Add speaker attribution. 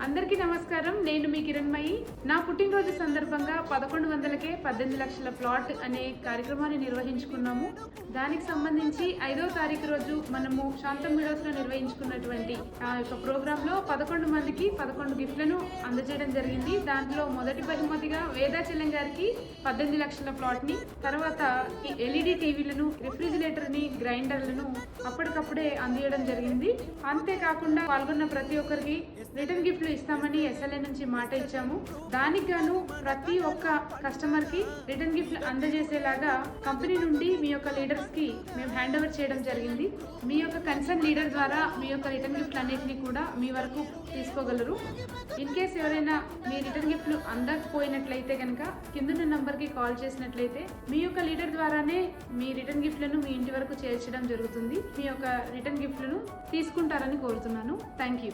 Speaker 1: అందరికీ నమస్కారం. నేను మీ కిరణ్మయి. నా పుట్టినరోజు సందర్భంగా 1100కే 18 లక్షల ప్లాట్ అనే కార్యక్రమాన్ని నిర్వహించుకున్నాము. దానికి సంబంధించి 5వ తారీఖు రోజు మనము శాంతం మీడియాస్ లో నిర్వహించుకున్నటువంటి ఆ యొక్క ప్రోగ్రామ్ లో 11 మందికి 11 గిఫ్ట్లను అందజేయడం జరిగింది. దాంట్లో మొదటి బహుమతిగా వేదాచలం గారికి 18 లక్షల ప్లాట్ ని, తర్వాత ఎల్ఈడి టీవీలను, రిఫ్రిజిరేటర్ ని, గ్రైండర్లను అప్పటికప్పుడే అందించడం జరిగింది. అంతేకాకుండా పాల్గొన్న ప్రతి ఒక్కరికి రిటర్న్ గిఫ్ట్లు ఇస్తామని ఎస్ఎల్ఏ నుంచి మాట ఇచ్చాము. దానికి గాను ప్రతి ఒక్క కస్టమర్ కి రిటర్న్ గిఫ్ట్లు అందజేసేలాగా కంపెనీ నుండి మీ యొక్క లీడర్స్ కి మేము హ్యాండ్ ఓవర్ చేయడం జరిగింది. మీ యొక్క కన్సర్న్ లీడర్ ద్వారా మీ యొక్క రిటర్న్ గిఫ్ట్లు అన్నింటినీ కూడా మీ వరకు తీసుకోగలరు. ఇన్ కేస్ ఎవరైనా మీ రిటర్న్ గిఫ్ట్లు అందకపోయినట్లయితే కనుక కిందున్న నంబర్ కి కాల్ చేసినట్లయితే మీ యొక్క లీడర్ ద్వారానే మీ రిటర్న్ గిఫ్ట్లను మీ ఇంటి వరకు చేర్చడం జరుగుతుంది. మీ యొక్క రిటర్న్ గిఫ్ట్లను తీసుకుంటారని కోరుతున్నాను. Thank you.